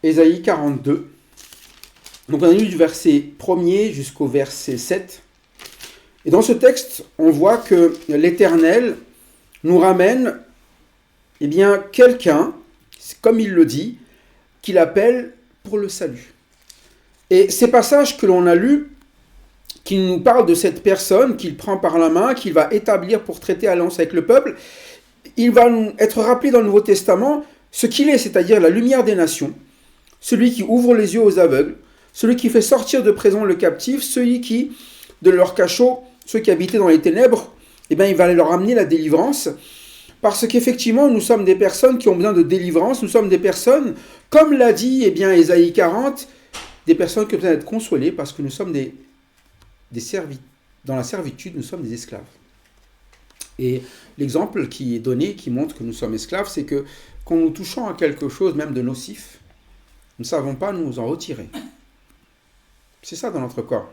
Ésaïe 42. Donc on a lu du verset 1er jusqu'au verset 7. Et dans ce texte, on voit que l'Éternel nous ramène quelqu'un, comme il le dit, qu'il appelle pour le salut. Et ces passages que l'on a lus, qui nous parlent de cette personne qu'il prend par la main, qu'il va établir pour traiter alliance avec le peuple, il va être rappelé dans le Nouveau Testament ce qu'il est, c'est-à-dire la lumière des nations, celui qui ouvre les yeux aux aveugles, celui qui fait sortir de prison le captif, celui qui, de leur cachot, ceux qui habitaient dans les ténèbres, il va leur amener la délivrance, parce qu'effectivement, nous sommes des personnes qui ont besoin de délivrance, nous sommes des personnes, comme l'a dit Ésaïe 40, des personnes qui ont besoin d'être consolées, parce que nous sommes dans la servitude, nous sommes des esclaves. Et l'exemple qui est donné, qui montre que nous sommes esclaves, c'est que quand nous touchons à quelque chose, même de nocif, nous ne savons pas nous en retirer. C'est ça dans notre corps.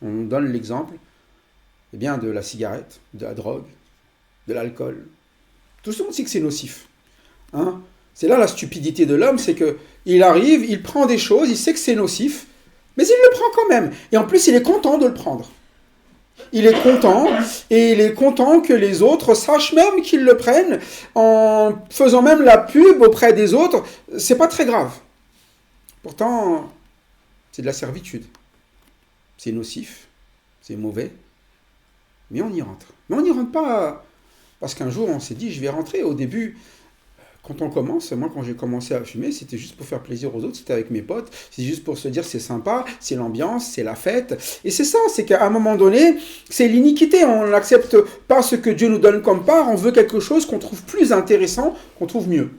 On nous donne l'exemple de la cigarette, de la drogue, de l'alcool. Tout le monde sait que c'est nocif. Hein? C'est là la stupidité de l'homme, c'est qu'il arrive, il prend des choses, il sait que c'est nocif, mais il le prend quand même. Et en plus, il est content de le prendre. Il est content, et il est content que les autres sachent même qu'ils le prennent, en faisant même la pub auprès des autres. C'est pas très grave. Pourtant, c'est de la servitude. C'est nocif, c'est mauvais, mais on y rentre. Mais on n'y rentre pas parce qu'un jour on s'est dit je vais rentrer. Au début, quand on commence, moi quand j'ai commencé à fumer, c'était juste pour faire plaisir aux autres, c'était avec mes potes, c'est juste pour se dire c'est sympa, c'est l'ambiance, c'est la fête. Et c'est ça, c'est qu'à un moment donné, c'est l'iniquité, on n'accepte pas ce que Dieu nous donne comme part, on veut quelque chose qu'on trouve plus intéressant, qu'on trouve mieux.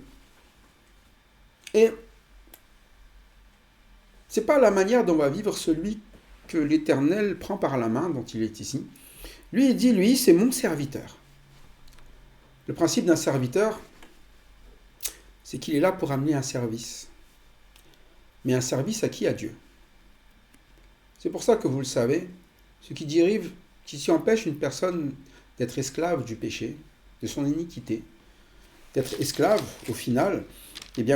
Et c'est pas la manière dont va vivre celui que l'Éternel prend par la main, dont il est ici. Lui, il dit, lui, c'est mon serviteur. Le principe d'un serviteur, c'est qu'il est là pour amener un service. Mais un service à qui? À Dieu. C'est pour ça que vous le savez, ce qui empêche une personne d'être esclave du péché, de son iniquité, d'être esclave, au final,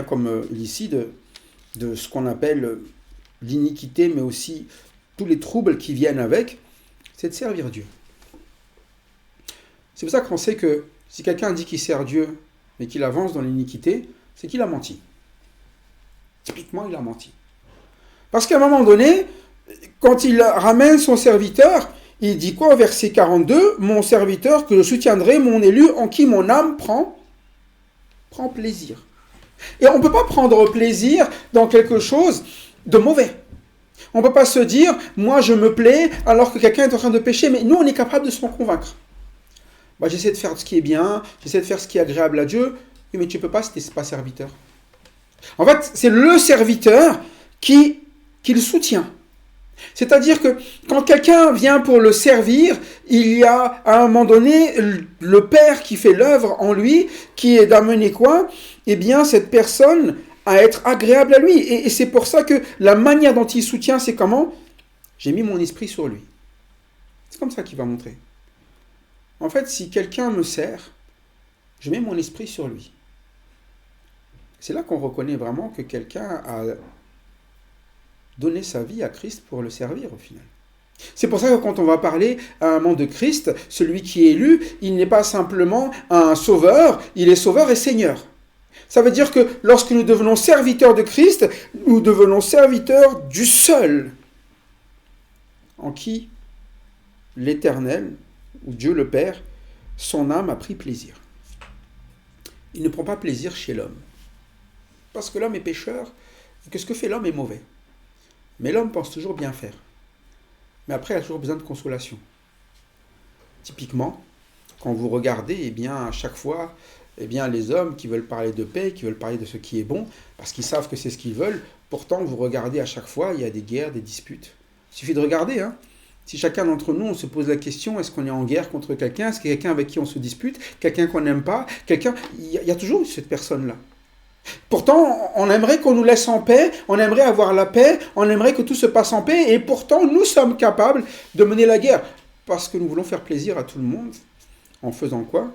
comme ici, de ce qu'on appelle l'iniquité, mais aussi tous les troubles qui viennent avec, c'est de servir Dieu. C'est pour ça qu'on sait que si quelqu'un dit qu'il sert Dieu, mais qu'il avance dans l'iniquité, c'est qu'il a menti. Typiquement, il a menti. Parce qu'à un moment donné, quand il ramène son serviteur, il dit quoi au verset 42 ? Mon serviteur que je soutiendrai, mon élu, en qui mon âme prend plaisir. Et on ne peut pas prendre plaisir dans quelque chose de mauvais. On ne peut pas se dire, moi je me plais alors que quelqu'un est en train de pécher, mais nous on est capable de s'en convaincre. J'essaie de faire ce qui est bien, j'essaie de faire ce qui est agréable à Dieu, mais tu ne peux pas si tu n'es pas serviteur. En fait, c'est le serviteur qui le soutient. C'est-à-dire que quand quelqu'un vient pour le servir, il y a à un moment donné le Père qui fait l'œuvre en lui, qui est d'amener quoi ? Cette personne à être agréable à lui. Et c'est pour ça que la manière dont il soutient, c'est comment ? J'ai mis mon esprit sur lui. C'est comme ça qu'il va montrer. En fait, si quelqu'un me sert, je mets mon esprit sur lui. C'est là qu'on reconnaît vraiment que quelqu'un a donné sa vie à Christ pour le servir au final. C'est pour ça que quand on va parler à un membre de Christ, celui qui est élu, il n'est pas simplement un sauveur, il est sauveur et Seigneur. Ça veut dire que lorsque nous devenons serviteurs de Christ, nous devenons serviteurs du seul en qui l'Éternel, ou Dieu le Père, son âme a pris plaisir. Il ne prend pas plaisir chez l'homme. Parce que l'homme est pécheur, et que ce que fait l'homme est mauvais. Mais l'homme pense toujours bien faire. Mais après, il a toujours besoin de consolation. Typiquement, quand vous regardez, à chaque fois, les hommes qui veulent parler de paix, qui veulent parler de ce qui est bon, parce qu'ils savent que c'est ce qu'ils veulent, pourtant, vous regardez à chaque fois, il y a des guerres, des disputes. Il suffit de regarder, Si chacun d'entre nous, on se pose la question, est-ce qu'on est en guerre contre quelqu'un ? Est-ce qu'il y a quelqu'un avec qui on se dispute ? Quelqu'un qu'on n'aime pas ? Il y a toujours cette personne-là. Pourtant, on aimerait qu'on nous laisse en paix, on aimerait avoir la paix, on aimerait que tout se passe en paix, et pourtant, nous sommes capables de mener la guerre. Parce que nous voulons faire plaisir à tout le monde. En faisant quoi ?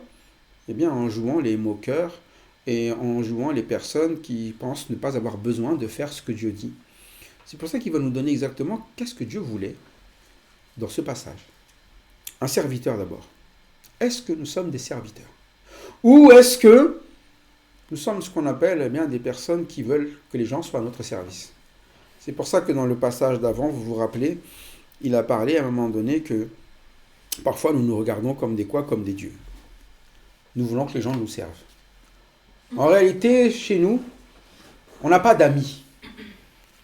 En jouant les moqueurs, et en jouant les personnes qui pensent ne pas avoir besoin de faire ce que Dieu dit. C'est pour ça qu'il va nous donner exactement qu'est-ce que Dieu voulait dans ce passage. Un serviteur d'abord. Est-ce que nous sommes des serviteurs? Ou est-ce que nous sommes ce qu'on appelle eh bien, des personnes qui veulent que les gens soient à notre service? C'est pour ça que dans le passage d'avant, vous vous rappelez, il a parlé à un moment donné que parfois nous nous regardons comme des quoi? Comme des dieux. Nous voulons que les gens nous servent. En réalité, chez nous, on n'a pas d'amis.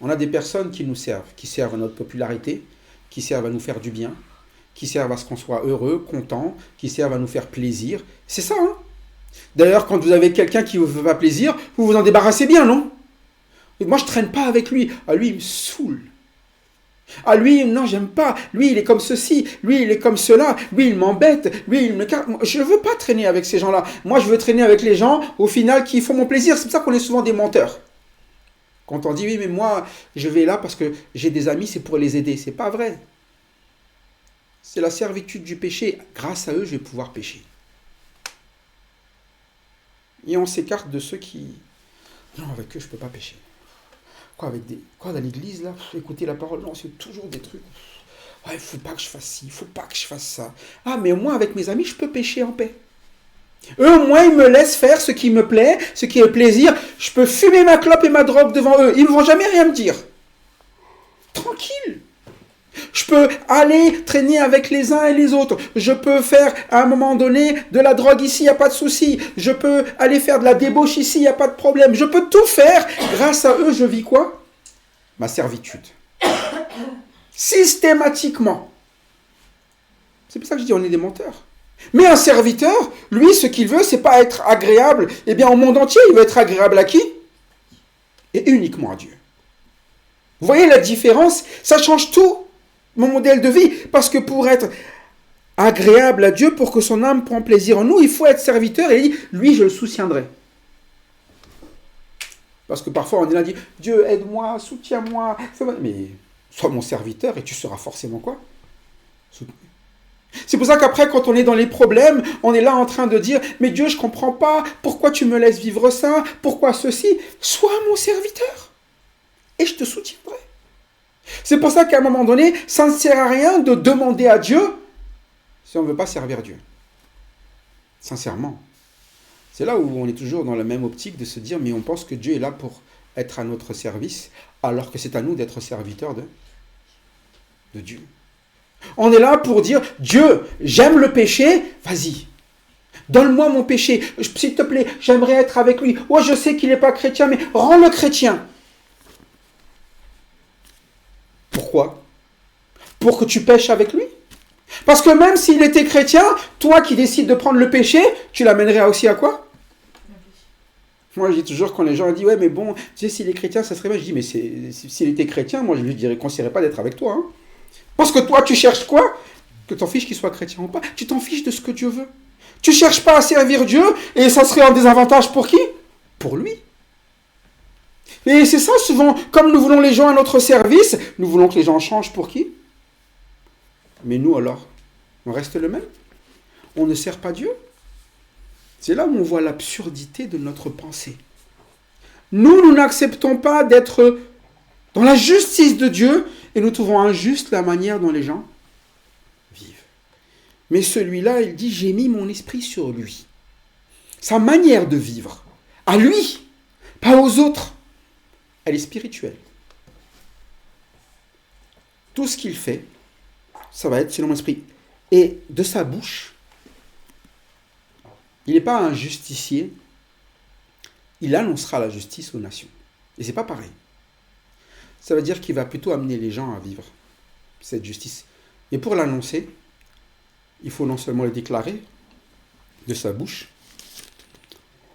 On a des personnes qui nous servent, qui servent à notre popularité, qui servent à nous faire du bien, qui servent à ce qu'on soit heureux, content, qui servent à nous faire plaisir. C'est ça, hein? D'ailleurs, quand vous avez quelqu'un qui vous fait pas plaisir, vous vous en débarrassez bien, non? Et moi, je traîne pas avec lui. Ah, lui, il me saoule. Ah, lui, non, j'aime pas. Lui, il est comme ceci. Lui, il est comme cela. Lui, il m'embête. Lui, il me... Je ne veux pas traîner avec ces gens-là. Moi, je veux traîner avec les gens, au final, qui font mon plaisir. C'est pour ça qu'on est souvent des menteurs. Quand on dit, oui, mais moi, je vais là parce que j'ai des amis, c'est pour les aider. C'est pas vrai. C'est la servitude du péché. Grâce à eux, je vais pouvoir pécher. Et on s'écarte de ceux qui... Non, avec eux, je ne peux pas pécher. Quoi, dans l'église, là, écouter la parole, non, c'est toujours des trucs. Ouais, il ne faut pas que je fasse ci, il ne faut pas que je fasse ça. Ah, mais moi, avec mes amis, je peux pécher en paix. Eux, au moins, ils me laissent faire ce qui me plaît, ce qui est plaisir. Je peux fumer ma clope et ma drogue devant eux. Ils ne vont jamais rien me dire. Tranquille. Je peux aller traîner avec les uns et les autres. Je peux faire, à un moment donné, de la drogue ici, il n'y a pas de souci. Je peux aller faire de la débauche ici, il n'y a pas de problème. Je peux tout faire. Grâce à eux, je vis quoi? Ma servitude. Systématiquement. C'est pour ça que je dis on est des menteurs. Mais un serviteur, lui, ce qu'il veut, c'est pas être agréable. Eh bien, au monde entier, il veut être agréable à qui? Et uniquement à Dieu. Vous voyez la différence? Ça change tout. Mon modèle de vie, parce que pour être agréable à Dieu, pour que son âme prenne plaisir en nous, il faut être serviteur, et il dit, lui, je le soutiendrai. Parce que parfois, on est là, dit, Dieu, aide-moi, soutiens-moi, mais sois mon serviteur, et tu seras forcément quoi? Soutenu. C'est pour ça qu'après, quand on est dans les problèmes, on est là en train de dire, mais Dieu, je ne comprends pas, pourquoi tu me laisses vivre ça, pourquoi ceci? Sois mon serviteur, et je te soutiendrai. C'est pour ça qu'à un moment donné, ça ne sert à rien de demander à Dieu si on ne veut pas servir Dieu. Sincèrement. C'est là où on est toujours dans la même optique de se dire, mais on pense que Dieu est là pour être à notre service, alors que c'est à nous d'être serviteurs de Dieu. On est là pour dire, Dieu, j'aime le péché, vas-y. Donne-moi mon péché, s'il te plaît, j'aimerais être avec lui. Oh, je sais qu'il n'est pas chrétien, mais rends-le chrétien. Pourquoi? Pour que tu pêches avec lui? Parce que même s'il était chrétien, toi qui décides de prendre le péché, tu l'amènerais aussi à quoi? Moi, je dis toujours quand les gens disent, ouais, mais bon, tu sais, s'il est chrétien, ça serait bien. Je dis, mais s'il était chrétien, moi, je lui dirais, conseillerais pas d'être avec toi. Hein. Parce que toi, tu cherches quoi? Que t'en fiches qu'il soit chrétien ou pas. Tu t'en fiches de ce que Dieu veut. Tu cherches pas à servir Dieu, et ça serait un désavantage pour qui? Pour lui. Et c'est ça souvent, comme nous voulons les gens à notre service, nous voulons que les gens changent pour qui? Mais nous alors, on reste le même? On ne sert pas Dieu? C'est là où on voit l'absurdité de notre pensée. Nous n'acceptons pas d'être dans la justice de Dieu et nous trouvons injuste la manière dont les gens vivent. Mais celui-là, il dit, j'ai mis mon esprit sur lui. Sa manière de vivre, à lui, pas aux autres. Elle est spirituelle. Tout ce qu'il fait, ça va être selon mon esprit. Et de sa bouche, il n'est pas un justicier, il annoncera la justice aux nations. Et c'est pas pareil. Ça veut dire qu'il va plutôt amener les gens à vivre cette justice. Et pour l'annoncer, il faut non seulement le déclarer de sa bouche,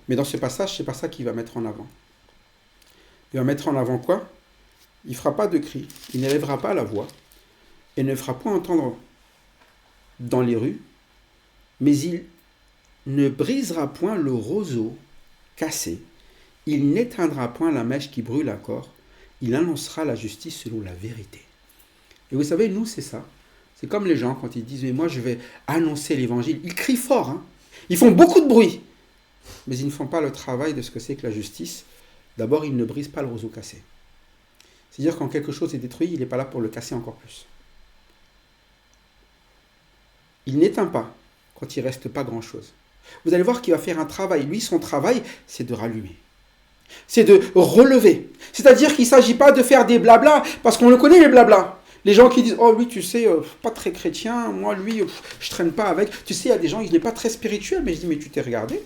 mais dans ce passage, c'est pas ça qu'il va mettre en avant. Il va mettre en avant quoi? Il ne fera pas de cri, il n'élèvera pas la voix, et ne fera point entendre dans les rues, mais il ne brisera point le roseau cassé, il n'éteindra point la mèche qui brûle encore, il annoncera la justice selon la vérité. Et vous savez, nous, c'est ça. C'est comme les gens, quand ils disent, mais moi, je vais annoncer l'évangile. Ils crient fort, hein. Ils font beaucoup de bruit. mais ils ne font pas le travail de ce que c'est que la justice. D'abord, ils ne brisent pas le roseau cassé. C'est-à-dire quand quelque chose est détruit, il n'est pas là pour le casser encore plus. Il n'éteint pas quand il ne reste pas grand-chose. Vous allez voir qu'il va faire un travail. Lui, son travail, c'est de rallumer. C'est de relever. C'est-à-dire qu'il ne s'agit pas de faire des blablas, parce qu'on le connaît, les blablas. Les gens qui disent « Oh oui, tu sais, pas très chrétien, moi, lui, je traîne pas avec. » Tu sais, il y a des gens, il n'est pas très spirituel. Mais je dis « Mais tu t'es regardé ?»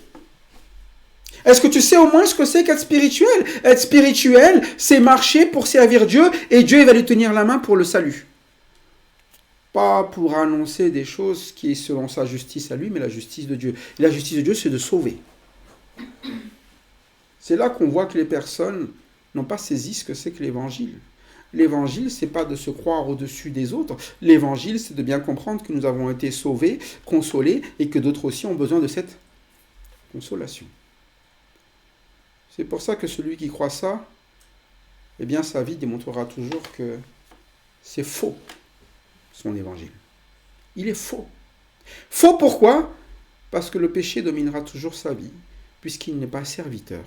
Est-ce que tu sais au moins ce que c'est qu'être spirituel? Être spirituel, c'est marcher pour servir Dieu, et Dieu il va lui tenir la main pour le salut. Pas pour annoncer des choses qui est selon sa justice à lui, mais la justice de Dieu. Et la justice de Dieu, c'est de sauver. C'est là qu'on voit que les personnes n'ont pas saisi ce que c'est que l'évangile. L'évangile, c'est pas de se croire au-dessus des autres. L'évangile, c'est de bien comprendre que nous avons été sauvés, consolés, et que d'autres aussi ont besoin de cette consolation. C'est pour ça que celui qui croit ça, eh bien sa vie démontrera toujours que c'est faux, son évangile. Il est faux. Faux pourquoi? Parce que le péché dominera toujours sa vie, puisqu'il n'est pas serviteur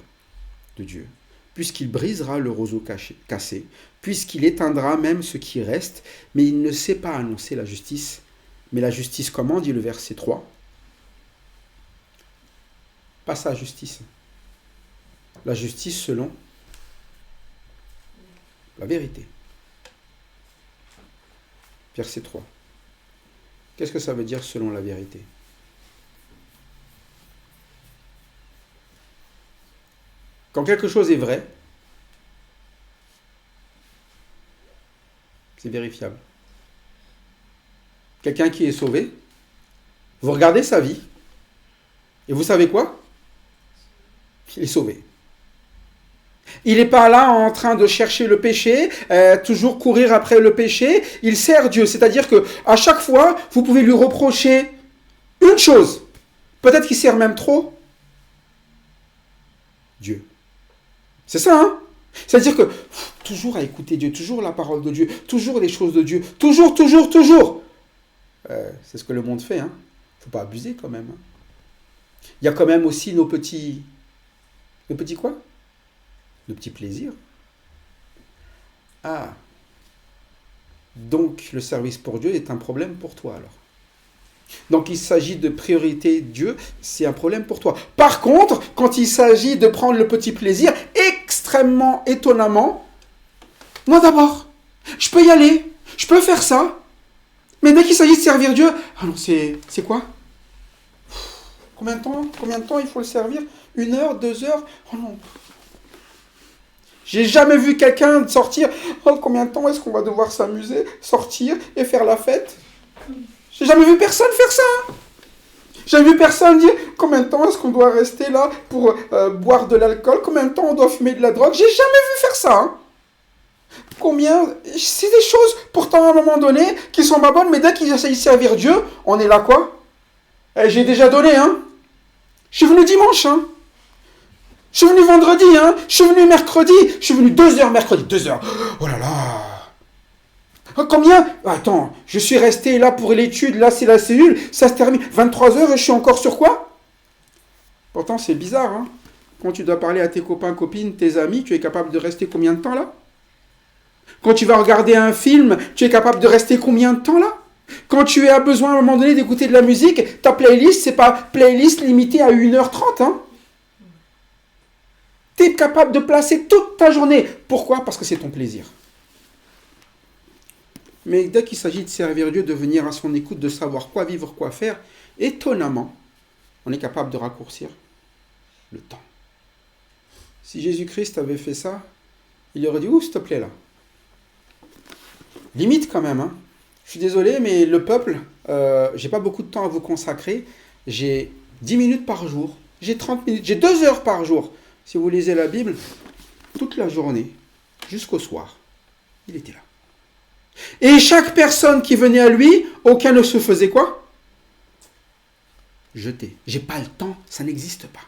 de Dieu, puisqu'il brisera le roseau cassé, puisqu'il éteindra même ce qui reste, mais il ne sait pas annoncer la justice. Mais la justice comment, dit le verset 3? Pas sa justice. La justice selon la vérité. Verset 3. Qu'est-ce que ça veut dire selon la vérité? Quand quelque chose est vrai, c'est vérifiable. Quelqu'un qui est sauvé, vous regardez sa vie, et vous savez quoi? Il est sauvé. Il n'est pas là en train de chercher le péché, toujours courir après le péché. Il sert Dieu. C'est-à-dire qu'à chaque fois, vous pouvez lui reprocher une chose. Peut-être qu'il sert même trop Dieu. C'est ça, hein? C'est-à-dire que toujours à écouter Dieu, toujours la parole de Dieu, toujours les choses de Dieu, toujours. C'est ce que le monde fait, hein? Il ne faut pas abuser quand même. Hein? Il y a quand même aussi nos petits quoi? De petits plaisirs. Ah. Donc, le service pour Dieu est un problème pour toi, alors. Donc, il s'agit de priorité Dieu, c'est un problème pour toi. Par contre, quand il s'agit de prendre le petit plaisir, extrêmement étonnamment, moi d'abord, je peux y aller, je peux faire ça, mais dès qu'il s'agit de servir Dieu, ah non, c'est quoi? Combien de temps il faut le servir? 1 heure, 2 heures? Oh non. J'ai jamais vu quelqu'un sortir. Oh, combien de temps est-ce qu'on va devoir s'amuser, sortir et faire la fête? J'ai jamais vu personne faire ça. Hein. J'ai jamais vu personne dire combien de temps est-ce qu'on doit rester là pour boire de l'alcool, combien de temps on doit fumer de la drogue. J'ai jamais vu faire ça. Hein. C'est des choses pourtant à un moment donné qui sont pas bonnes, mais dès qu'ils essayent de servir Dieu, on est là quoi? J'ai déjà donné, hein. Je suis venu dimanche, hein. Je suis venu vendredi, hein. Je suis venu mercredi. Je suis venu 2 heures mercredi. 2 heures. Oh là là. Combien? Attends, je suis resté là pour l'étude. Là, c'est la cellule. Ça se termine. 23 heures et je suis encore sur quoi? Pourtant, c'est bizarre, hein. Quand tu dois parler à tes copains, copines, tes amis, tu es capable de rester combien de temps là? Quand tu vas regarder un film, tu es capable de rester combien de temps là? Quand tu as besoin à un moment donné d'écouter de la musique, ta playlist, c'est pas playlist limitée à 1h30, hein. Tu es capable de placer toute ta journée. Pourquoi? Parce que c'est ton plaisir. Mais dès qu'il s'agit de servir Dieu, de venir à son écoute, de savoir quoi vivre, quoi faire, étonnamment, on est capable de raccourcir le temps. Si Jésus-Christ avait fait ça, il aurait dit « Ouh, s'il te plaît, là. » Limite quand même. Hein. Je suis désolé, mais le peuple, j'ai pas beaucoup de temps à vous consacrer. J'ai 10 minutes par jour. J'ai 30 minutes. J'ai 2 heures par jour. Si vous lisez la Bible, toute la journée, jusqu'au soir, il était là. Et chaque personne qui venait à lui, aucun ne se faisait quoi? Jeter. J'ai pas le temps, ça n'existe pas.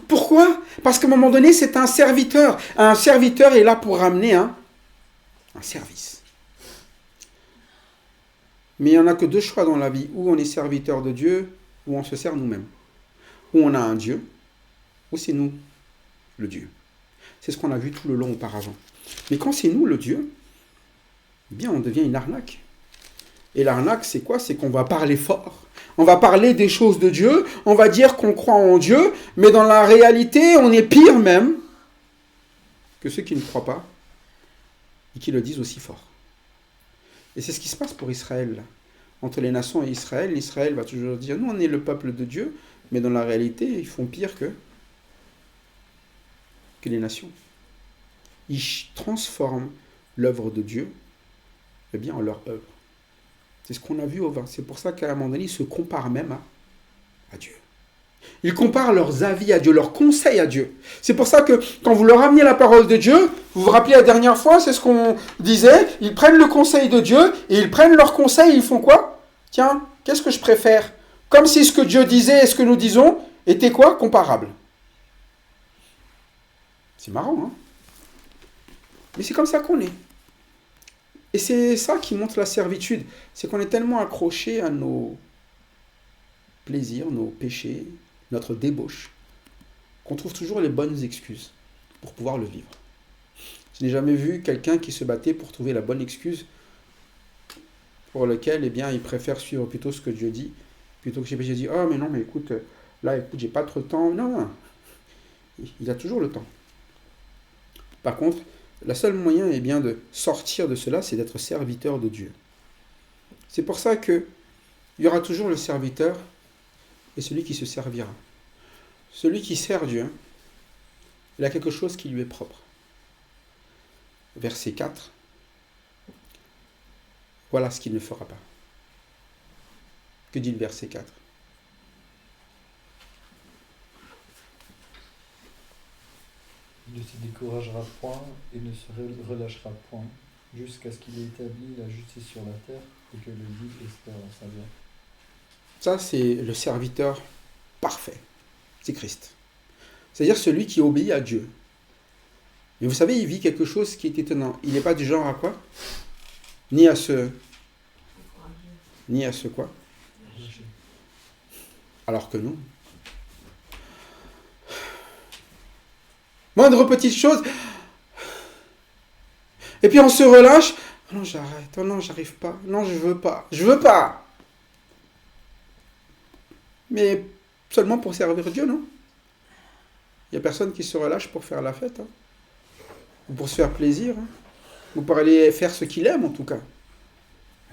Pourquoi? Parce qu'à un moment donné, c'est un serviteur. Un serviteur est là pour ramener un service. Mais il n'y en a que 2 choix dans la vie. Ou on est serviteur de Dieu, ou on se sert nous-mêmes. Ou on a un Dieu, ou c'est nous, le Dieu. C'est ce qu'on a vu tout le long auparavant. Mais quand c'est nous, le Dieu, eh bien, on devient une arnaque. Et l'arnaque, c'est quoi? C'est qu'on va parler fort. On va parler des choses de Dieu, on va dire qu'on croit en Dieu, mais dans la réalité, on est pire même que ceux qui ne croient pas et qui le disent aussi fort. Et c'est ce qui se passe pour Israël. Là. Entre les nations et Israël, Israël va toujours dire, nous on est le peuple de Dieu, mais dans la réalité, ils font pire que les nations. Ils transforment l'œuvre de Dieu eh bien, en leur œuvre. C'est ce qu'on a vu au vin. C'est pour ça qu'à un moment donné, ils se comparent même à Dieu. Ils comparent leurs avis à Dieu, leurs conseils à Dieu. C'est pour ça que quand vous leur amenez la parole de Dieu, vous vous rappelez la dernière fois, c'est ce qu'on disait, ils prennent le conseil de Dieu et ils prennent leur conseil, ils font quoi? Tiens, qu'est-ce que je préfère? Comme si ce que Dieu disait et ce que nous disons était quoi? Comparable. C'est marrant, hein? Mais c'est comme ça qu'on est. Et c'est ça qui montre la servitude. C'est qu'on est tellement accroché à nos plaisirs, nos péchés, notre débauche, qu'on trouve toujours les bonnes excuses pour pouvoir le vivre. Je n'ai jamais vu quelqu'un qui se battait pour trouver la bonne excuse pour lequel, eh bien, il préfère suivre plutôt ce que Dieu dit, plutôt que j'ai dit, oh mais non, mais écoute, j'ai pas trop de temps. Non, il a toujours le temps. Par contre, le seul moyen eh bien, de sortir de cela, c'est d'être serviteur de Dieu. C'est pour ça qu'il y aura toujours le serviteur et celui qui se servira. Celui qui sert Dieu, il a quelque chose qui lui est propre. Verset 4. Voilà ce qu'il ne fera pas. Que dit le verset 4? Il ne se découragera point et ne se relâchera point, jusqu'à ce qu'il ait établi la justice sur la terre et que le vide espère en sa vie. Ça, c'est le serviteur parfait. C'est Christ. C'est-à-dire celui qui obéit à Dieu. Et vous savez, il vit quelque chose qui est étonnant. Il n'est pas du genre à quoi? Ni à ce quoi? Alors que nous. Moindre petite chose. Et puis on se relâche. Oh non, j'arrête. Oh non, j'arrive pas. Non, je veux pas. Je veux pas. Mais seulement pour servir Dieu, non? Il n'y a personne qui se relâche pour faire la fête. Hein. Ou pour se faire plaisir. Hein. Ou pour aller faire ce qu'il aime, en tout cas.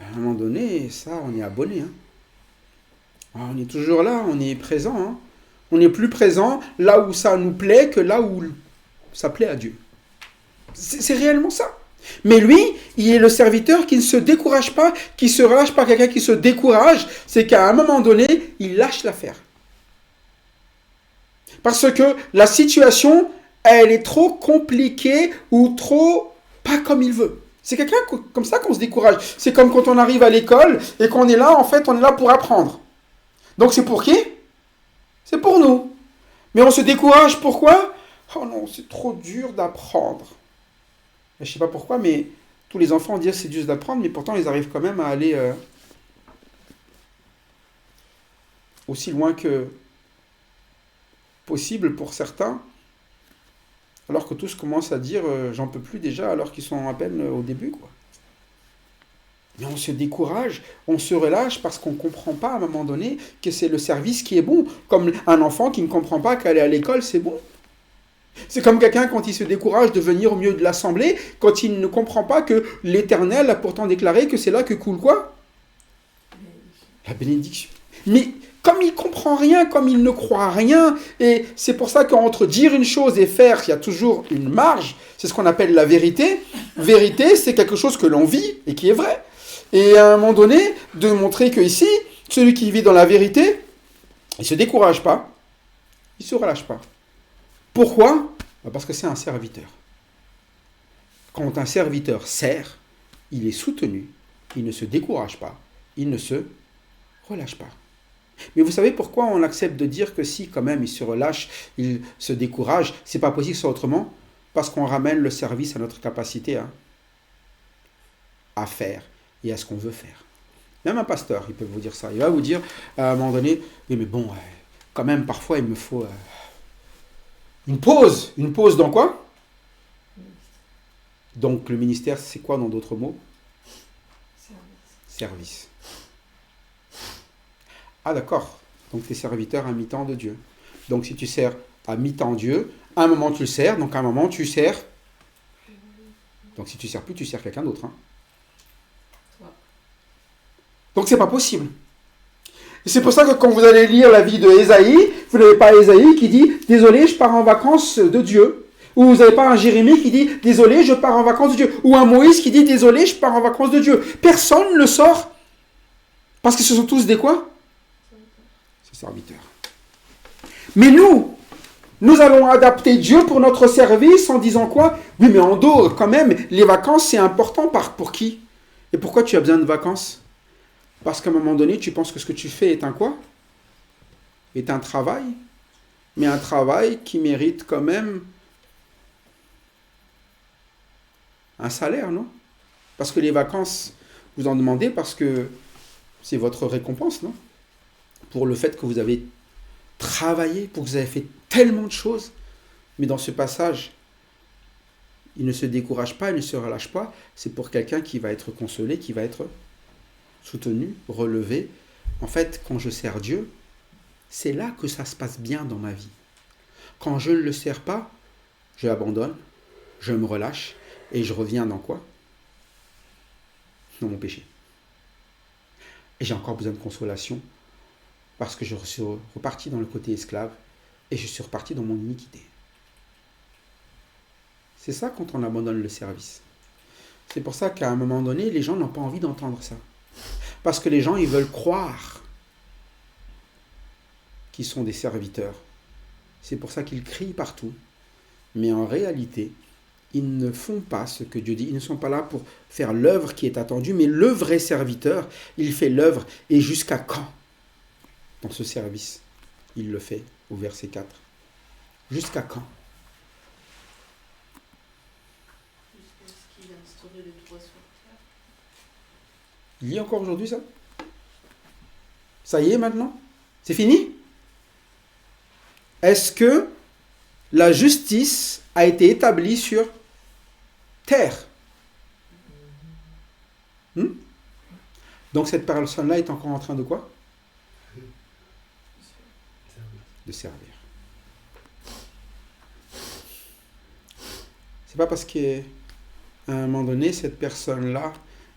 À un moment donné, ça, on est abonné. Hein. On est toujours là, on est présent. Hein. On est plus présent là où ça nous plaît que là où ça plaît à Dieu. C'est réellement ça. Mais lui, il est le serviteur qui ne se décourage pas, qui se relâche pas. Quelqu'un qui se décourage, c'est qu'à un moment donné, il lâche l'affaire. Parce que la situation, elle est trop compliquée ou trop pas comme il veut. C'est quelqu'un comme ça qu'on se décourage. C'est comme quand on arrive à l'école et qu'on est là, en fait, on est là pour apprendre. Donc c'est pour qui? C'est pour nous. Mais on se décourage, pourquoi? Oh non, c'est trop dur d'apprendre. Je ne sais pas pourquoi, mais tous les enfants disent que c'est dur d'apprendre, mais pourtant ils arrivent quand même à aller aussi loin que possible pour certains, alors que tous commencent à dire j'en peux plus déjà, alors qu'ils sont à peine au début, quoi. Mais on se décourage, on se relâche parce qu'on ne comprend pas à un moment donné que c'est le service qui est bon. Comme un enfant qui ne comprend pas qu'aller à l'école, c'est bon. C'est comme quelqu'un quand il se décourage de venir au milieu de l'assemblée, quand il ne comprend pas que l'Éternel a pourtant déclaré que c'est là que coule quoi? La bénédiction. Mais comme il ne comprend rien, comme il ne croit rien, et c'est pour ça qu'entre dire une chose et faire, il y a toujours une marge, c'est ce qu'on appelle la vérité. Vérité, c'est quelque chose que l'on vit et qui est vrai. Et à un moment donné, de montrer que ici, celui qui vit dans la vérité, il ne se décourage pas, il ne se relâche pas. Pourquoi? Parce que c'est un serviteur. Quand un serviteur sert, il est soutenu, il ne se décourage pas, il ne se relâche pas. Mais vous savez pourquoi on accepte de dire que si quand même il se relâche, il se décourage, c'est pas possible que ce soit autrement? Parce qu'on ramène le service à notre capacité à faire et à ce qu'on veut faire. Même un pasteur, il peut vous dire ça. Il va vous dire à un moment donné, oui mais bon, quand même parfois il me faut Une pause. Une pause dans quoi? Donc le ministère, c'est quoi dans d'autres mots? Service. Ah d'accord. Donc tu es serviteur à mi-temps de Dieu. Donc si tu sers à mi-temps Dieu, à un moment tu le sers, donc à un moment tu sers. Donc si tu ne sers plus, tu sers quelqu'un d'autre. Hein. Donc c'est pas possible. Et c'est pour ça que quand vous allez lire la vie de Ésaïe, vous n'avez pas Ésaïe qui dit « Désolé, je pars en vacances de Dieu ». Ou vous n'avez pas un Jérémie qui dit « Désolé, je pars en vacances de Dieu ». Ou un Moïse qui dit « Désolé, je pars en vacances de Dieu ». Personne ne le sort. Parce que ce sont tous des quoi? Des serviteurs. Mais nous allons adapter Dieu pour notre service en disant quoi? Oui, mais en dehors, quand même, les vacances, c'est important pour qui? Et pourquoi tu as besoin de vacances? Parce qu'à un moment donné, tu penses que ce que tu fais est un quoi? Est un travail. Mais un travail qui mérite quand même un salaire, non? Parce que les vacances, vous en demandez parce que c'est votre récompense, non? Pour le fait que vous avez travaillé, pour que vous avez fait tellement de choses. Mais dans ce passage, il ne se décourage pas, il ne se relâche pas. C'est pour quelqu'un qui va être consolé, qui va être soutenu, relevé. En fait, quand je sers Dieu, c'est là que ça se passe bien dans ma vie. Quand je ne le sers pas, je abandonne, je me relâche et je reviens dans quoi? Dans mon péché. Et j'ai encore besoin de consolation parce que je suis reparti dans le côté esclave et je suis reparti dans mon iniquité. C'est ça quand on abandonne le service. C'est pour ça qu'à un moment donné, les gens n'ont pas envie d'entendre ça. Parce que les gens, ils veulent croire qu'ils sont des serviteurs. C'est pour ça qu'ils crient partout. Mais en réalité, ils ne font pas ce que Dieu dit. Ils ne sont pas là pour faire l'œuvre qui est attendue. Mais le vrai serviteur, il fait l'œuvre. Et jusqu'à quand? Dans ce service, il le fait au verset 4. Jusqu'à quand? Jusqu'à ce qu'il a instauré le droit sur terre. Il y a encore aujourd'hui ça? Ça y est maintenant? C'est fini? Est-ce que la justice a été établie sur terre? Donc cette personne-là est encore en train de quoi? De servir. C'est pas parce qu'à un moment donné, cette personne-là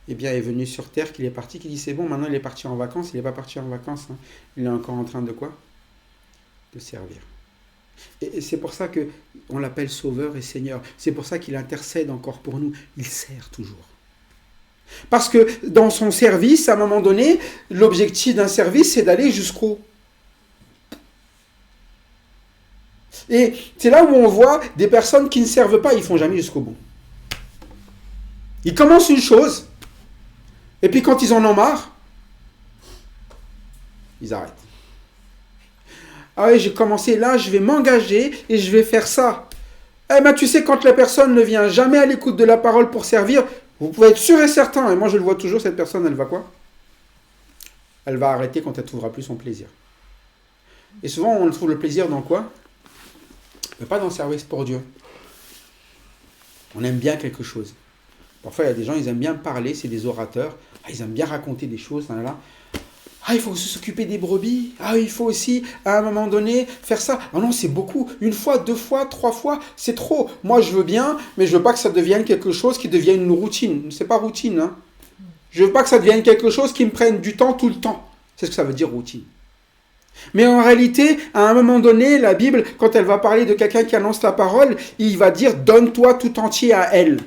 est venue sur terre qu'il est parti, qu'il dit c'est bon, maintenant il est parti en vacances. Il n'est pas parti en vacances. Hein. Il est encore en train de quoi? De servir. Et c'est pour ça qu'on l'appelle Sauveur et Seigneur. C'est pour ça qu'il intercède encore pour nous. Il sert toujours. Parce que dans son service, à un moment donné, l'objectif d'un service, c'est d'aller jusqu'au. Et c'est là où on voit des personnes qui ne servent pas, ils ne font jamais jusqu'au bout. Ils commencent une chose, et puis quand ils en ont marre, ils arrêtent. Ah oui, j'ai commencé là, je vais m'engager et je vais faire ça. Eh bien, tu sais, quand la personne ne vient jamais à l'écoute de la parole pour servir, vous pouvez être sûr et certain, et moi je le vois toujours, cette personne, elle va quoi? Elle va arrêter quand elle ne trouvera plus son plaisir. Et souvent, on trouve le plaisir dans quoi? Mais pas dans le service pour Dieu. On aime bien quelque chose. Parfois, il y a des gens, ils aiment bien parler, c'est des orateurs. Ah, ils aiment bien raconter des choses. Là. Ah, il faut aussi s'occuper des brebis. Ah, il faut aussi, à un moment donné, faire ça. Ah non, c'est beaucoup. 1 fois, 2 fois, 3 fois, c'est trop. Moi, je veux bien, mais je veux pas que ça devienne quelque chose qui devienne une routine. C'est pas routine. Hein. Je veux pas que ça devienne quelque chose qui me prenne du temps tout le temps. C'est ce que ça veut dire routine. Mais en réalité, à un moment donné, la Bible, quand elle va parler de quelqu'un qui annonce la parole, il va dire « Donne-toi tout entier à elle ».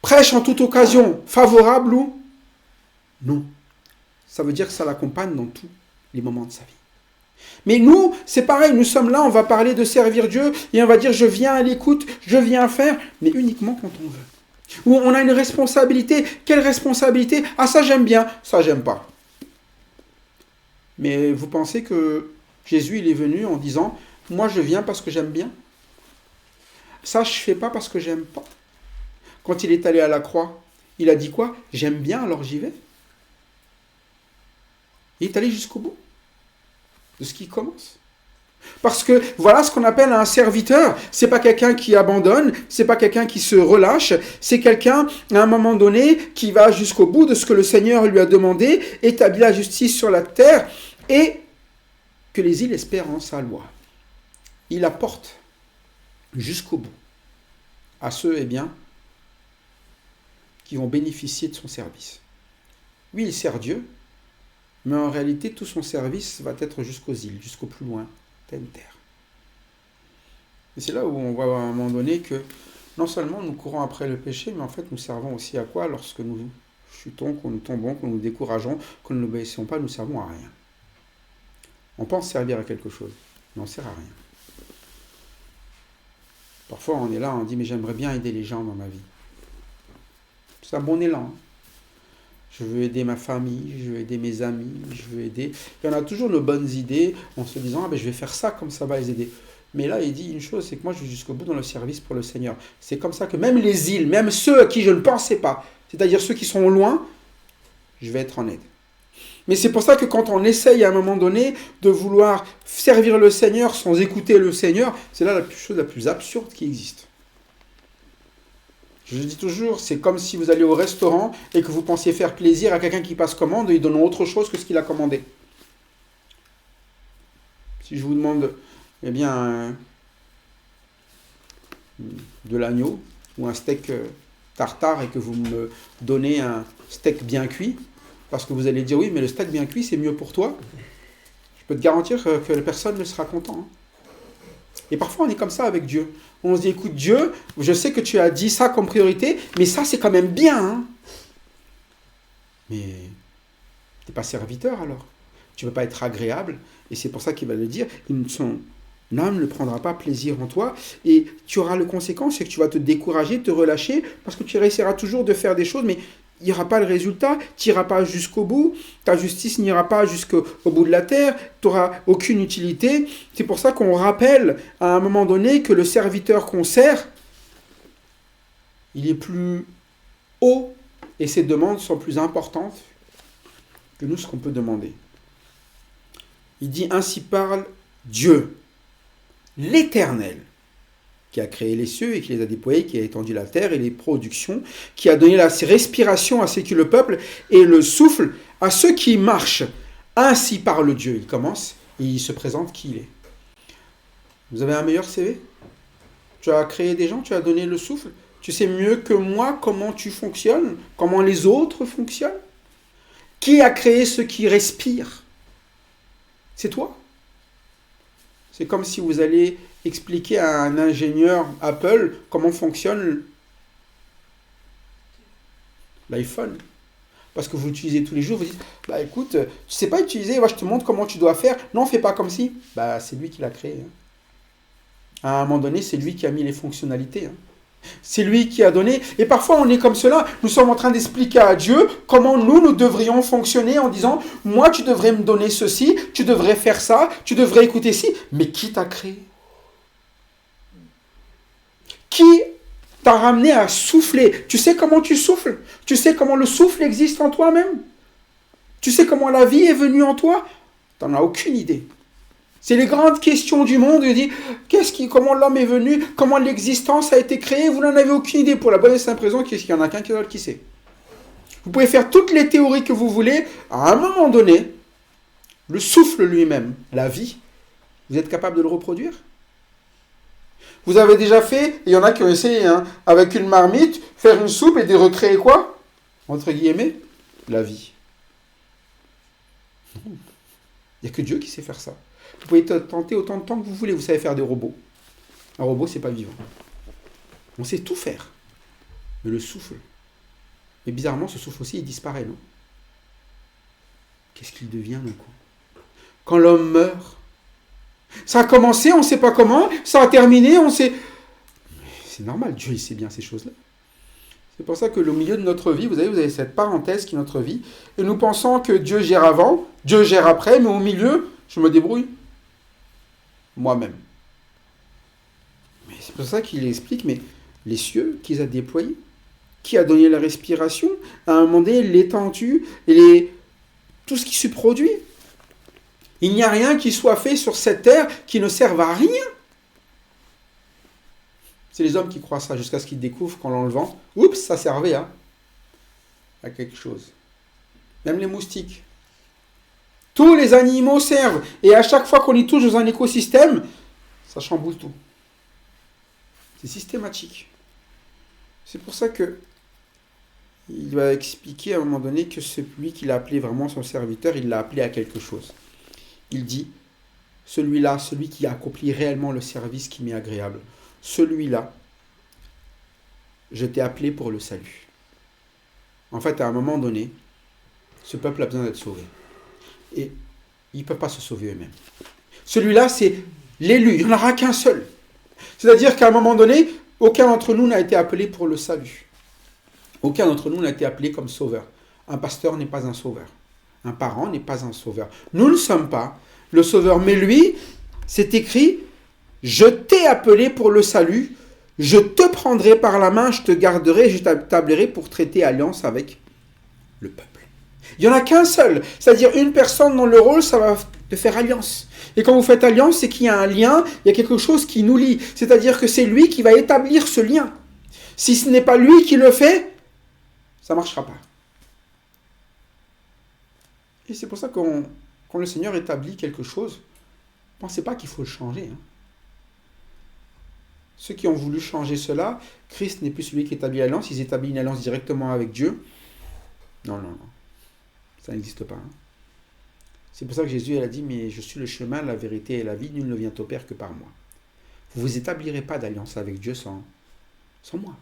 Prêche en toute occasion, favorable ou non. Ça veut dire que ça l'accompagne dans tous les moments de sa vie. Mais nous, c'est pareil, nous sommes là, on va parler de servir Dieu, et on va dire « Je viens à l'écoute, je viens faire », mais uniquement quand on veut. Ou on a une responsabilité. Quelle responsabilité? Ah, ça j'aime bien, ça j'aime pas. Mais vous pensez que Jésus, il est venu en disant « Moi, je viens parce que j'aime bien. Ça, je ne fais pas parce que j'aime pas. » Quand il est allé à la croix, il a dit quoi? « J'aime bien, alors j'y vais. » Il est allé jusqu'au bout de ce qui commence. Parce que voilà ce qu'on appelle un serviteur. C'est pas quelqu'un qui abandonne, c'est pas quelqu'un qui se relâche, c'est quelqu'un, à un moment donné, qui va jusqu'au bout de ce que le Seigneur lui a demandé, établir la justice sur la terre, et que les îles espèrent en sa loi. Il apporte jusqu'au bout à ceux, qui vont bénéficier de son service. Oui, il sert Dieu, mais en réalité, tout son service va être jusqu'aux îles, jusqu'au plus loin, pleine terre. Et c'est là où on voit à un moment donné que non seulement nous courons après le péché, mais en fait nous servons aussi à quoi lorsque nous chutons, que nous tombons, que nous nous décourageons, que nous n'obéissons pas, nous servons à rien. On pense servir à quelque chose, mais on ne sert à rien. Parfois on est là, on dit mais j'aimerais bien aider les gens dans ma vie. C'est un bon élan. Je veux aider ma famille, je veux aider mes amis, je veux aider... Il y en a toujours de bonnes idées en se disant je vais faire ça comme ça va les aider. Mais là, il dit une chose, c'est que moi, je vais jusqu'au bout dans le service pour le Seigneur. C'est comme ça que même les îles, même ceux à qui je ne pensais pas, c'est-à-dire ceux qui sont loin, je vais être en aide. Mais c'est pour ça que quand on essaye à un moment donné de vouloir servir le Seigneur sans écouter le Seigneur, c'est là la chose la plus absurde qui existe. Je dis toujours, c'est comme si vous allez au restaurant et que vous pensiez faire plaisir à quelqu'un qui passe commande et il donne autre chose que ce qu'il a commandé. Si je vous demande, de l'agneau ou un steak tartare et que vous me donnez un steak bien cuit, parce que vous allez dire oui, mais le steak bien cuit, c'est mieux pour toi, je peux te garantir que personne ne sera content. Et parfois, on est comme ça avec Dieu. On se dit, écoute, Dieu, je sais que tu as dit ça comme priorité, mais ça, c'est quand même bien. Mais tu n'es pas serviteur, alors. Tu ne veux pas être agréable. Et c'est pour ça qu'il va le dire, son âme ne prendra pas plaisir en toi. Et tu auras le conséquence, c'est que tu vas te décourager, te relâcher, parce que tu essaieras toujours de faire des choses, mais il n'y aura pas le résultat, tu n'iras pas jusqu'au bout, ta justice n'ira pas jusqu'au bout de la terre, tu n'auras aucune utilité. C'est pour ça qu'on rappelle à un moment donné que le serviteur qu'on sert, il est plus haut et ses demandes sont plus importantes que nous ce qu'on peut demander. Il dit ainsi parle Dieu, l'Éternel, qui a créé les cieux et qui les a déployés, qui a étendu la terre et les productions, qui a donné la respiration à ceux qui le peuplent et le souffle à ceux qui marchent. Ainsi parle Dieu. Il commence et il se présente qui il est. Vous avez un meilleur CV? Tu as créé des gens, tu as donné le souffle. Tu sais mieux que moi comment tu fonctionnes, comment les autres fonctionnent. Qui a créé ceux qui respirent? C'est toi. C'est comme si vous allez expliquer à un ingénieur Apple comment fonctionne l'iPhone. Parce que vous l'utilisez tous les jours, vous dites, écoute, tu ne sais pas utiliser, je te montre comment tu dois faire. Non, fais pas comme si. C'est lui qui l'a créé. À un moment donné, c'est lui qui a mis les fonctionnalités. C'est lui qui a donné. Et parfois, on est comme cela. Nous sommes en train d'expliquer à Dieu comment nous devrions fonctionner en disant, moi, tu devrais me donner ceci, tu devrais faire ça, tu devrais écouter ci. Mais qui t'a créé? Qui t'a ramené à souffler? Tu sais comment tu souffles? Tu sais comment le souffle existe en toi-même? Tu sais comment la vie est venue en toi? Tu n'en as aucune idée. C'est les grandes questions du monde. Il dit, comment l'homme est venu? Comment l'existence a été créée? Vous n'en avez aucune idée. Pour la bonne et simple raison qu'il n'y en a qu'un qui sait. Vous pouvez faire toutes les théories que vous voulez. À un moment donné, le souffle lui-même, la vie, vous êtes capable de le reproduire? Vous avez déjà fait, il y en a qui ont essayé, avec une marmite, faire une soupe et de recréer quoi? Entre guillemets, la vie. Il n'y a que Dieu qui sait faire ça. Vous pouvez tenter autant de temps que vous voulez, vous savez faire des robots. Un robot, c'est pas vivant. On sait tout faire. Mais le souffle. Mais bizarrement, ce souffle aussi, il disparaît, non? Qu'est-ce qu'il devient d'un coup? Quand l'homme meurt, ça a commencé, on ne sait pas comment, ça a terminé, on sait... C'est normal, Dieu, il sait bien ces choses-là. C'est pour ça que au milieu de notre vie, vous avez cette parenthèse qui est notre vie, et nous pensons que Dieu gère avant, Dieu gère après, mais au milieu, je me débrouille moi-même. Mais c'est pour ça qu'il explique, mais les cieux qu'ils a déployés, qui a donné la respiration, à un moment donné, l'étendue, et tout ce qui se produit. Il n'y a rien qui soit fait sur cette terre qui ne serve à rien. C'est les hommes qui croient ça jusqu'à ce qu'ils découvrent qu'en l'enlevant, oups, ça servait à quelque chose. Même les moustiques. Tous les animaux servent. Et à chaque fois qu'on y touche dans un écosystème, ça chamboule tout. C'est systématique. C'est pour ça que il va expliquer à un moment donné que celui qu'il a appelé vraiment son serviteur, il l'a appelé à quelque chose. Il dit, celui-là, celui qui accomplit réellement le service qui m'est agréable, celui-là, je t'ai appelé pour le salut. En fait, à un moment donné, ce peuple a besoin d'être sauvé. Et ils ne peuvent pas se sauver eux-mêmes. Celui-là, c'est l'élu. Il n'y en aura qu'un seul. C'est-à-dire qu'à un moment donné, aucun d'entre nous n'a été appelé pour le salut. Aucun d'entre nous n'a été appelé comme sauveur. Un pasteur n'est pas un sauveur. Un parent n'est pas un sauveur. Nous ne sommes pas le sauveur. Mais lui, c'est écrit, je t'ai appelé pour le salut, je te prendrai par la main, je te garderai, je t'établirai pour traiter alliance avec le peuple. Il n'y en a qu'un seul. C'est-à-dire une personne dans le rôle, ça va te faire alliance. Et quand vous faites alliance, c'est qu'il y a un lien, il y a quelque chose qui nous lie. C'est-à-dire que c'est lui qui va établir ce lien. Si ce n'est pas lui qui le fait, ça ne marchera pas. Et c'est pour ça que quand le Seigneur établit quelque chose, ne pensez pas qu'il faut le changer. Ceux qui ont voulu changer cela, Christ n'est plus celui qui établit l'alliance, ils établissent une alliance directement avec Dieu. Non. Ça n'existe pas. C'est pour ça que Jésus a dit, mais je suis le chemin, la vérité et la vie, nul ne vient au Père que par moi. Vous vous établirez pas d'alliance avec Dieu sans moi.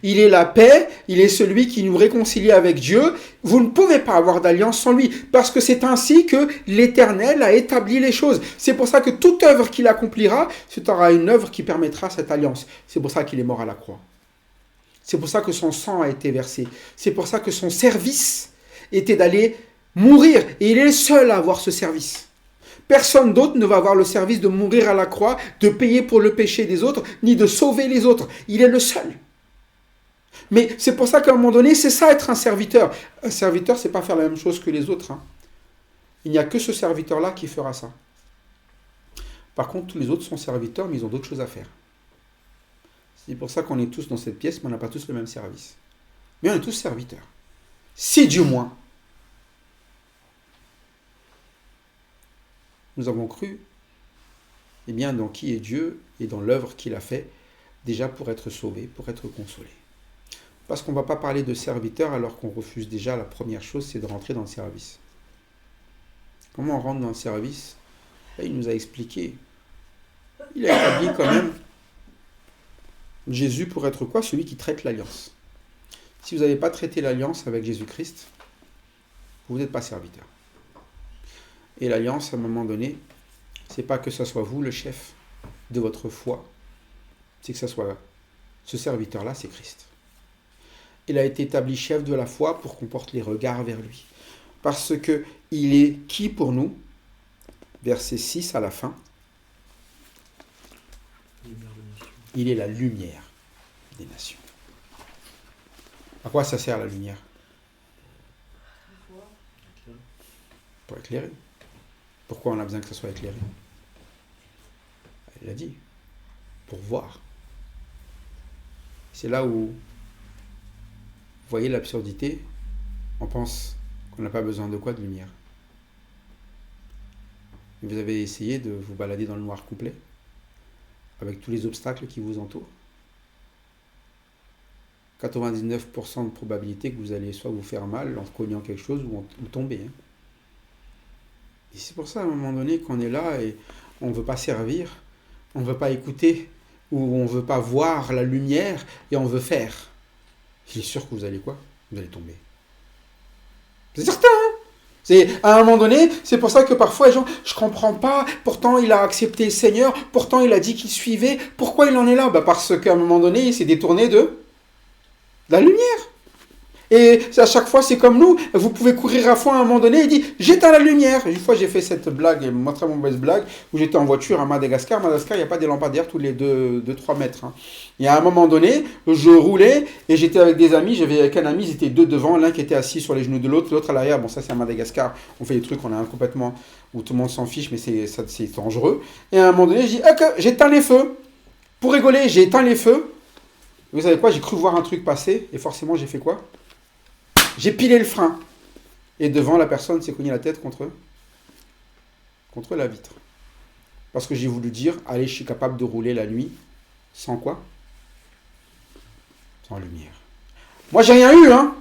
Il est la paix, il est celui qui nous réconcilie avec Dieu. Vous ne pouvez pas avoir d'alliance sans lui, parce que c'est ainsi que l'Éternel a établi les choses. C'est pour ça que toute œuvre qu'il accomplira, ce sera une œuvre qui permettra cette alliance. C'est pour ça qu'il est mort à la croix. C'est pour ça que son sang a été versé. C'est pour ça que son service était d'aller mourir. Et il est le seul à avoir ce service. Personne d'autre ne va avoir le service de mourir à la croix, de payer pour le péché des autres, ni de sauver les autres. Il est le seul. Mais c'est pour ça qu'à un moment donné, c'est ça être un serviteur. Un serviteur, c'est pas faire la même chose que les autres. Il n'y a que ce serviteur-là qui fera ça. Par contre, tous les autres sont serviteurs, mais ils ont d'autres choses à faire. C'est pour ça qu'on est tous dans cette pièce, mais on n'a pas tous le même service. Mais on est tous serviteurs. Si du moins, nous avons cru dans qui est Dieu et dans l'œuvre qu'il a fait, déjà pour être sauvés, pour être consolés. Parce qu'on ne va pas parler de serviteur alors qu'on refuse déjà la première chose, c'est de rentrer dans le service. Comment on rentre dans le service ? Là, il nous a expliqué. Il a établi quand même Jésus pour être quoi ? Celui qui traite l'alliance. Si vous n'avez pas traité l'alliance avec Jésus-Christ, vous n'êtes pas serviteur. Et l'alliance, à un moment donné, c'est pas que ce soit vous le chef de votre foi, c'est que ce soit ce serviteur-là, c'est Christ. Il a été établi chef de la foi pour qu'on porte les regards vers lui. Parce que il est qui pour nous ? Verset 6 à la fin. Il est la lumière des nations. À quoi ça sert la lumière ? Pour éclairer. Pourquoi on a besoin que ça soit éclairé ? Il a dit. Pour voir. C'est là où vous voyez l'absurdité, on pense qu'on n'a pas besoin de quoi ? De lumière. Vous avez essayé de vous balader dans le noir complet, avec tous les obstacles qui vous entourent. 99% de probabilité que vous allez soit vous faire mal en cognant quelque chose ou tomber. Et c'est pour ça, à un moment donné, qu'on est là et on ne veut pas servir, on ne veut pas écouter, ou on ne veut pas voir la lumière et on veut faire. Il est sûr que vous allez quoi ? Vous allez tomber. C'est certain, C'est, à un moment donné, c'est pour ça que parfois les gens, je comprends pas, pourtant il a accepté le Seigneur, pourtant il a dit qu'il suivait, pourquoi il en est là ? Parce qu'à un moment donné, il s'est détourné de la lumière. Et à chaque fois, c'est comme nous. Vous pouvez courir à fond à un moment donné et dire j'éteins la lumière. Une fois, j'ai fait cette blague, une très mauvaise blague, où j'étais en voiture à Madagascar. Madagascar, il n'y a pas des lampadaires tous les 2-3 mètres. Hein. Et à un moment donné, je roulais et j'étais avec des amis. J'avais avec un ami, ils étaient deux devant, l'un qui était assis sur les genoux de l'autre, l'autre à l'arrière. Bon, ça, c'est à Madagascar. On fait des trucs, on a un complètement où tout le monde s'en fiche, mais c'est dangereux. Et à un moment donné, je dis ok, j'éteins les feux. Pour rigoler, j'ai éteint les feux. Vous savez quoi? J'ai cru voir un truc passer et forcément, j'ai fait quoi? J'ai pilé le frein. Et devant, la personne s'est cognée la tête contre la vitre. Parce que j'ai voulu dire, allez, je suis capable de rouler la nuit. Sans quoi? Sans lumière. Moi, j'ai rien eu, hein.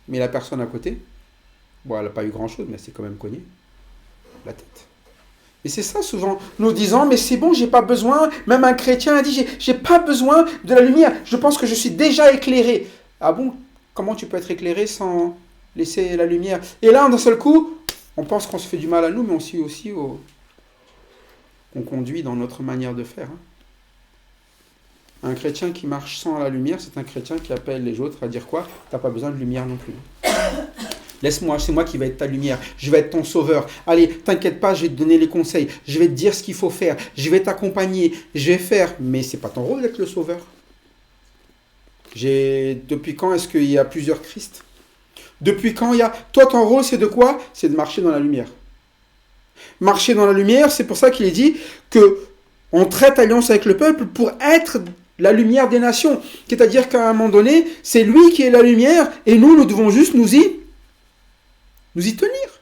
Mais la personne à côté, bon, elle n'a pas eu grand-chose, mais elle s'est quand même cognée la tête. Et c'est ça souvent, nous disant, mais c'est bon, j'ai pas besoin. Même un chrétien a dit, j'ai pas besoin de la lumière. Je pense que je suis déjà éclairé. Ah bon? Comment tu peux être éclairé sans laisser la lumière? Et là, d'un seul coup, on pense qu'on se fait du mal à nous, mais on suit aussi qu'on conduit dans notre manière de faire. Hein. Un chrétien qui marche sans la lumière, c'est un chrétien qui appelle les autres à dire quoi? T'as pas besoin de lumière non plus. Laisse-moi, c'est moi qui vais être ta lumière. Je vais être ton sauveur. Allez, t'inquiète pas, je vais te donner les conseils. Je vais te dire ce qu'il faut faire. Je vais t'accompagner. Je vais faire. Mais c'est pas ton rôle d'être le sauveur. Depuis quand est-ce qu'il y a plusieurs Christ? Depuis quand il y a... Toi, ton rôle, c'est de quoi? C'est de marcher dans la lumière. Marcher dans la lumière, c'est pour ça qu'il est dit que on traite alliance avec le peuple pour être la lumière des nations. C'est-à-dire qu'à un moment donné, c'est lui qui est la lumière et nous devons juste nous y tenir.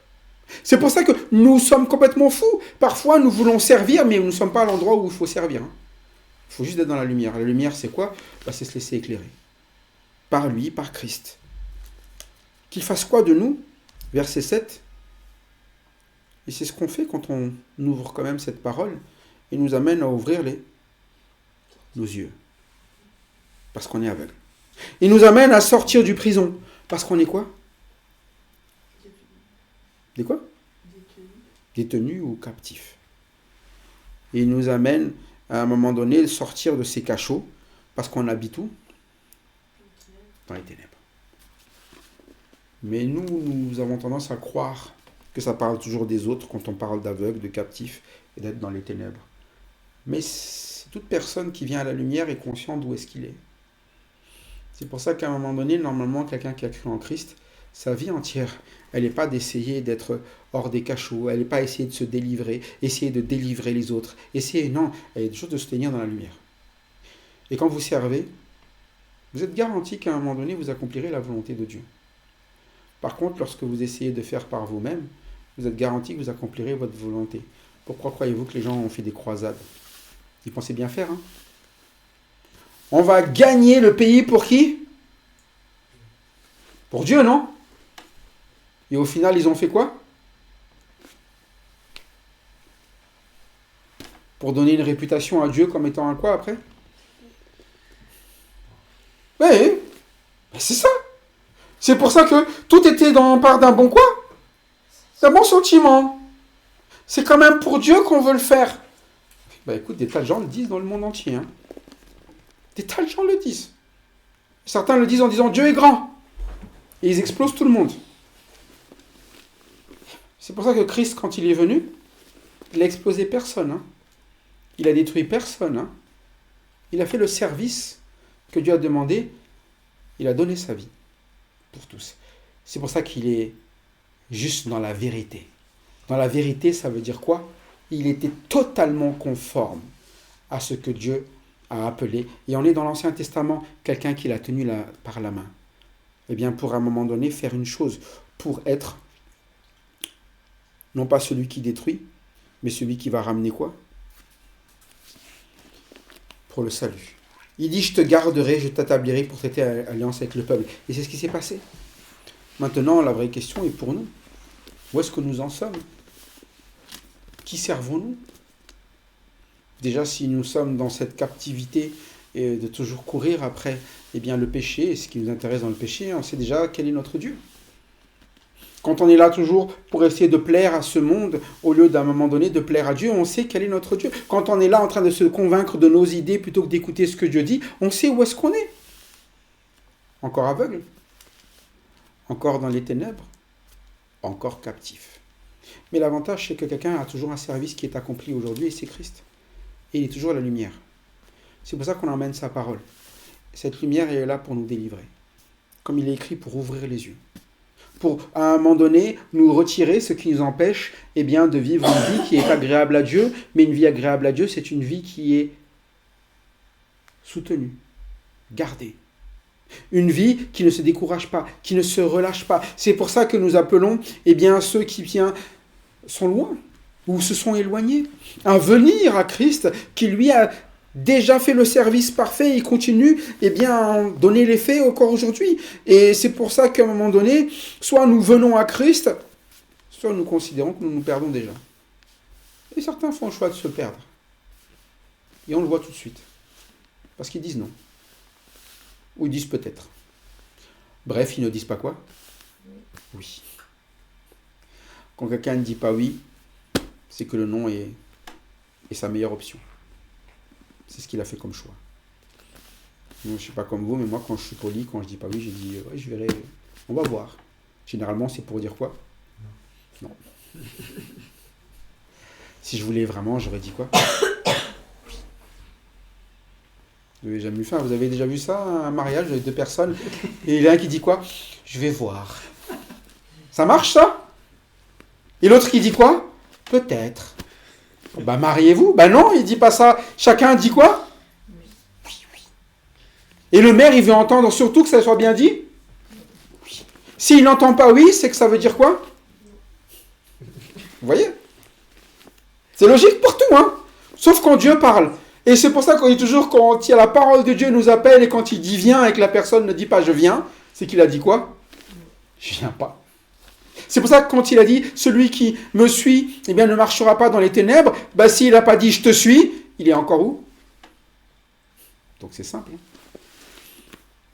C'est pour ça que nous sommes complètement fous. Parfois, nous voulons servir, mais nous ne sommes pas à l'endroit où il faut servir. Il faut juste être dans la lumière. La lumière, c'est quoi? C'est se laisser éclairer. Par lui, par Christ. Qu'il fasse quoi de nous? Verset 7. Et c'est ce qu'on fait quand on ouvre quand même cette parole et nous amène à ouvrir nos yeux. Parce qu'on est aveugle. Il nous amène à sortir du prison. Parce qu'on est quoi? Des quoi? Détenus ou captifs. Et il nous amène à un moment donné à sortir de ces cachots parce qu'on habite où? Dans les ténèbres. Mais nous avons tendance à croire que ça parle toujours des autres quand on parle d'aveugles, de captifs et d'être dans les ténèbres. Mais toute personne qui vient à la lumière est consciente d'où est-ce qu'il est. C'est pour ça qu'à un moment donné, normalement, quelqu'un qui a cru en Christ, sa vie entière, elle n'est pas d'essayer d'être hors des cachots, elle n'est pas essayer de se délivrer, essayer de délivrer les autres, non, elle est toujours de se tenir dans la lumière. Et quand vous servez, vous êtes garanti qu'à un moment donné, vous accomplirez la volonté de Dieu. Par contre, lorsque vous essayez de faire par vous-même, vous êtes garanti que vous accomplirez votre volonté. Pourquoi croyez-vous que les gens ont fait des croisades? Ils pensaient bien faire, hein? On va gagner le pays pour qui? Pour Dieu, non? Et au final, ils ont fait quoi? Pour donner une réputation à Dieu comme étant un quoi après? Oui, c'est ça. C'est pour ça que tout était part d'un bon quoi? D'un bon sentiment. C'est quand même pour Dieu qu'on veut le faire. Écoute, des tas de gens le disent dans le monde entier. Hein. Des tas de gens le disent. Certains le disent en disant Dieu est grand. Et ils explosent tout le monde. C'est pour ça que Christ, quand il est venu, il n'a explosé personne. Hein. Il a détruit personne. Hein. Il a fait le service que Dieu a demandé. Il a donné sa vie pour tous. C'est pour ça qu'il est juste dans la vérité. Dans la vérité, ça veut dire quoi? Il était totalement conforme à ce que Dieu a appelé. Et on est dans l'Ancien Testament, quelqu'un qui l'a tenu par la main. Eh bien, pour à un moment donné, faire une chose, pour être, non pas celui qui détruit, mais celui qui va ramener quoi? Pour le salut. Il dit, je te garderai, je t'établirai pour traiter alliance avec le peuple. Et c'est ce qui s'est passé. Maintenant, la vraie question est pour nous. Où est-ce que nous en sommes? Qui servons-nous? Déjà, si nous sommes dans cette captivité et de toujours courir après le péché, et ce qui nous intéresse dans le péché, on sait déjà quel est notre Dieu. Quand on est là toujours pour essayer de plaire à ce monde, au lieu d'un moment donné de plaire à Dieu, on sait quel est notre Dieu. Quand on est là en train de se convaincre de nos idées plutôt que d'écouter ce que Dieu dit, on sait où est-ce qu'on est. Encore aveugle. encore dans les ténèbres, encore captif. Mais l'avantage, c'est que quelqu'un a toujours un service qui est accompli aujourd'hui, et c'est Christ. Et il est toujours la lumière. C'est pour ça qu'on emmène sa parole. Cette lumière est là pour nous délivrer. Comme il est écrit, pour ouvrir les yeux. Pour, à un moment donné, nous retirer ce qui nous empêche de vivre une vie qui est agréable à Dieu. Mais une vie agréable à Dieu, c'est une vie qui est soutenue, gardée. Une vie qui ne se décourage pas, qui ne se relâche pas. C'est pour ça que nous appelons ceux qui sont loin ou se sont éloignés à venir à Christ, qui lui a déjà fait le service parfait et continue à en donner l'effet encore aujourd'hui. Et c'est pour ça qu'à un moment donné, soit nous venons à Christ, soit nous considérons que nous nous perdons déjà. Et certains font le choix de se perdre. Et on le voit tout de suite. Parce qu'ils disent non. Ou ils disent peut-être. Bref, ils ne disent pas quoi ? Oui. Quand quelqu'un ne dit pas oui, c'est que le non est sa meilleure option. C'est ce qu'il a fait comme choix. Donc, je ne suis pas comme vous, mais moi, quand je suis poli, quand je dis pas oui, je dis ouais, je verrai, on va voir. Généralement, c'est pour dire quoi ? Non. Si je voulais vraiment, j'aurais dit quoi ? Vous avez jamais vu ça ? Vous avez déjà vu ça, un mariage avec 2 personnes, et il y en a un qui dit quoi ? Je vais voir. Ça marche, ça ? Et l'autre qui dit quoi ? Peut-être. Bah, mariez-vous. Bah non, il dit pas ça. Chacun dit quoi ? Oui, oui. Et le maire, il veut entendre surtout que ça soit bien dit ? Oui. S'il n'entend pas oui, c'est que ça veut dire quoi ? Vous voyez ? C'est logique partout, hein ? Sauf quand Dieu parle. Et c'est pour ça qu'on dit toujours, quand la parole de Dieu nous appelle et quand il dit viens et que la personne ne dit pas je viens, c'est qu'il a dit quoi ? Je viens pas. C'est pour ça que quand il a dit celui qui me suit ne marchera pas dans les ténèbres, s'il n'a pas dit je te suis, il est encore où ? Donc c'est simple.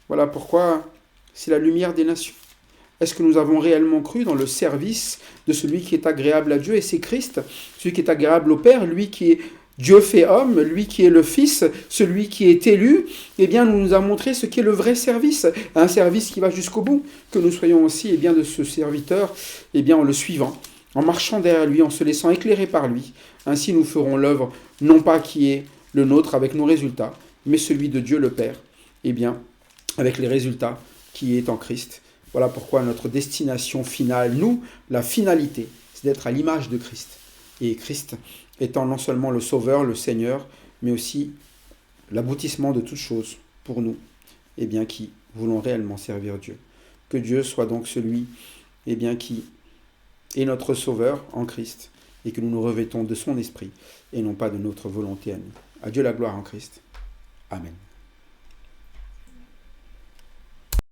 Voilà pourquoi c'est la lumière des nations. Est-ce que nous avons réellement cru dans le service de celui qui est agréable à Dieu ? Et c'est Christ, celui qui est agréable au Père, lui qui est Dieu fait homme, lui qui est le Fils, celui qui est élu, nous a montré ce qu'est le vrai service, un service qui va jusqu'au bout, que nous soyons aussi de ce serviteur, en le suivant, en marchant derrière lui, en se laissant éclairer par lui. Ainsi nous ferons l'œuvre, non pas qui est le nôtre avec nos résultats, mais celui de Dieu le Père, avec les résultats qui est en Christ. Voilà pourquoi notre destination finale, nous, la finalité, c'est d'être à l'image de Christ. Et Christ étant non seulement le Sauveur, le Seigneur, mais aussi l'aboutissement de toutes choses pour nous, qui voulons réellement servir Dieu. Que Dieu soit donc celui, qui est notre Sauveur en Christ, et que nous nous revêtons de son esprit, et non pas de notre volonté à nous. À Dieu la gloire en Christ. Amen.